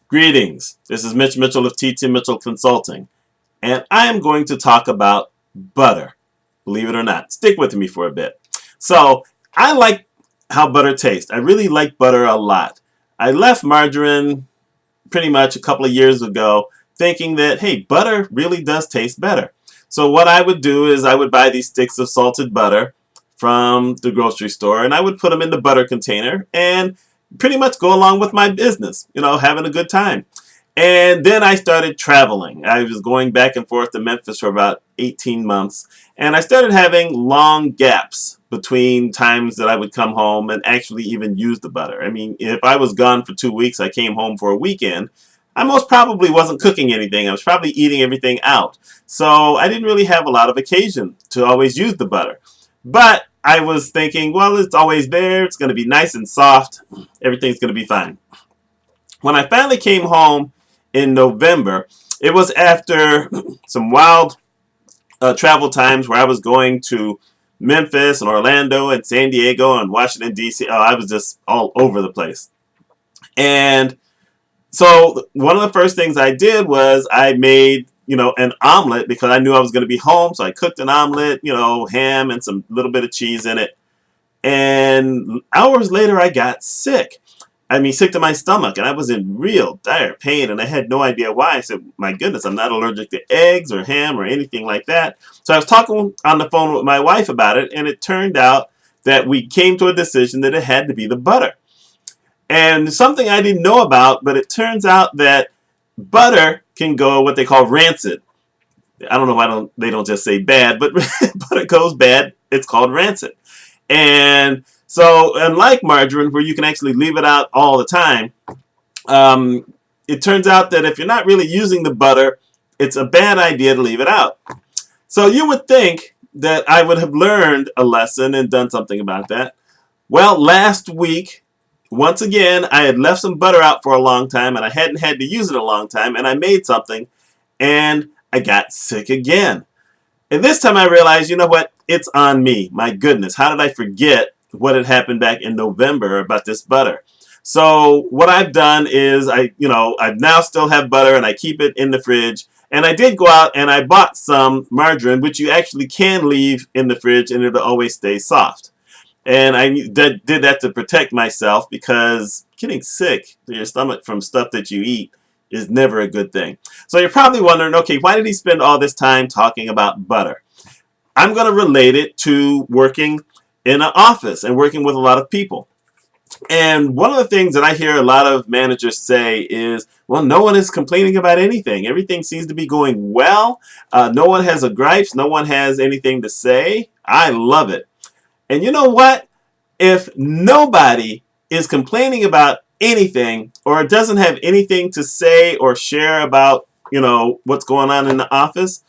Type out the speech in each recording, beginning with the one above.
Greetings. This is Mitch Mitchell of T Mitchell Consulting, and I am going to talk about butter. Believe it or not. Stick with me for a bit. So, I like how butter tastes. I really like butter a lot. I left margarine pretty much a couple of years ago thinking that, hey, butter really does taste better. So, what I would do is I would buy these sticks of salted butter from the grocery store and I would put them in the butter container and pretty much go along with my business, having a good time. And then I started traveling. I was going back and forth to Memphis for about 18 months. And I started having long gaps between times that I would come home and actually even use the butter. I mean, if I was gone for 2 weeks, I came home for a weekend, I most probably wasn't cooking anything. I was probably eating everything out. So I didn't really have a lot of occasion to always use the butter. But I was thinking, well, it's always there. It's going to be nice and soft. Everything's going to be fine. When I finally came home in November, it was after some wild travel times where I was going to Memphis and Orlando and San Diego and Washington, D.C. Oh, I was just all over the place. And so one of the first things I did was I made, an omelet because I knew I was going to be home. So I cooked an omelet, ham and some little bit of cheese in it. And hours later, I got sick. I mean, sick to my stomach, and I was in real dire pain, and I had no idea why. I said, my goodness, I'm not allergic to eggs or ham or anything like that. So I was talking on the phone with my wife about it, and it turned out that we came to a decision that it had to be the butter. And something I didn't know about, but it turns out that butter can go what they call rancid. I don't know why they don't just say bad, but butter goes bad. It's called rancid. And so, unlike margarine, where you can actually leave it out all the time, it turns out that if you're not really using the butter, it's a bad idea to leave it out. So you would think that I would have learned a lesson and done something about that. Well, last week, once again, I had left some butter out for a long time and I hadn't had to use it a long time, and I made something and I got sick again. And this time I realized, you know what? It's on me. My goodness, how did I forget what had happened back in November about this butter? So what I've done is I now still have butter and I keep it in the fridge. And I did go out and I bought some margarine, which you actually can leave in the fridge and it'll always stay soft. And I did that to protect myself because getting sick to your stomach from stuff that you eat is never a good thing. So you're probably wondering, okay, why did he spend all this time talking about butter? I'm going to relate it to working in an office and working with a lot of people. And one of the things that I hear a lot of managers say is, well, no one is complaining about anything. Everything seems to be going well. No one has a gripes. No one has anything to say. I love it. And you know what? If nobody is complaining about anything or doesn't have anything to say or share about, what's going on in the office,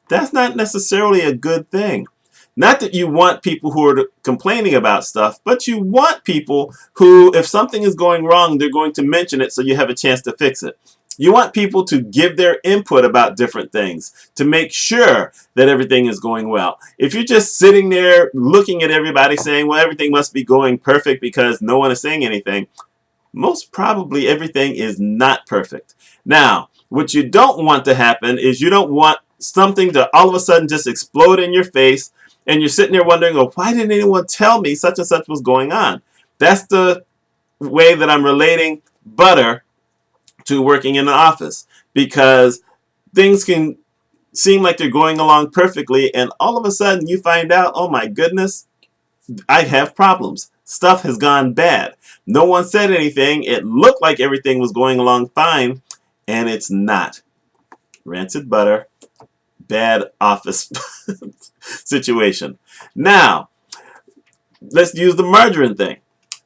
that's not necessarily a good thing. Not that you want people who are complaining about stuff, but you want people who, if something is going wrong, they're going to mention it so you have a chance to fix it. You want people to give their input about different things to make sure that everything is going well. If you're just sitting there looking at everybody saying, well, everything must be going perfect because no one is saying anything, most probably everything is not perfect. Now, what you don't want to happen is you don't want something to all of a sudden just explode in your face and you're sitting there wondering, oh, why didn't anyone tell me such and such was going on? That's the way that I'm relating butter to working in an office, because things can seem like they're going along perfectly and all of a sudden you find out, oh my goodness, I have problems. Stuff has gone bad. No one said anything. It looked like everything was going along fine, and it's not. Rancid butter, bad office situation. Now, let's use the margarine thing.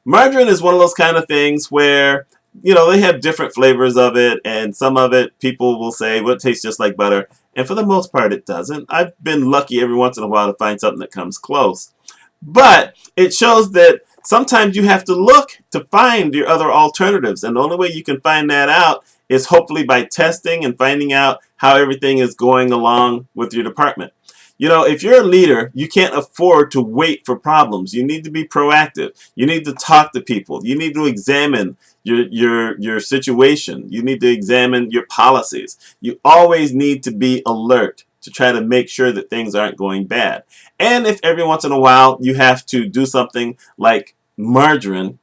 Margarine is one of those kind of things where, they have different flavors of it, and some of it people will say, well, it tastes just like butter. And for the most part, it doesn't. I've been lucky every once in a while to find something that comes close. But it shows that sometimes you have to look to find your other alternatives. And the only way you can find that out is hopefully by testing and finding out how everything is going along with your department. You know, if you're a leader, you can't afford to wait for problems. You need to be proactive. You need to talk to people. You need to examine your situation. You need to examine your policies. You always need to be alert to try to make sure that things aren't going bad. And if every once in a while you have to do something like margarine,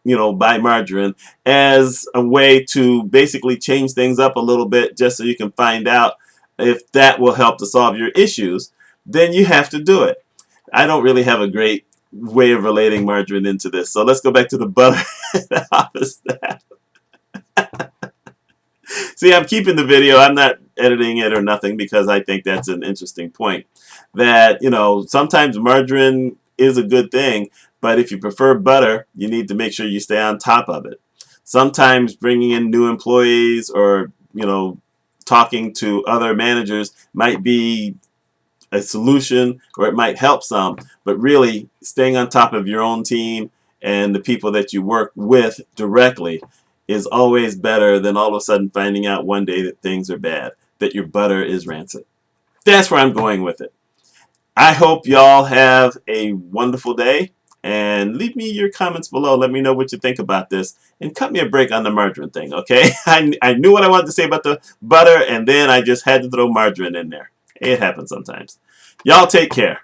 you know, buy margarine as a way to basically change things up a little bit just so you can find out if that will help to solve your issues, then you have to do it. I don't really have a great way of relating margarine into this. So let's go back to the butter. See, I'm keeping the video. I'm not editing it or nothing because I think that's an interesting point. That, you know, sometimes margarine is a good thing, but if you prefer butter, you need to make sure you stay on top of it. Sometimes bringing in new employees or, you know, talking to other managers might be a solution, or it might help some, but really staying on top of your own team and the people that you work with directly is always better than all of a sudden finding out one day that things are bad, that your butter is rancid. That's where I'm going with it. I hope y'all have a wonderful day, and leave me your comments below. Let me know what you think about this, and cut me a break on the margarine thing, okay? I knew what I wanted to say about the butter, and then I just had to throw margarine in there. It happens sometimes. Y'all take care.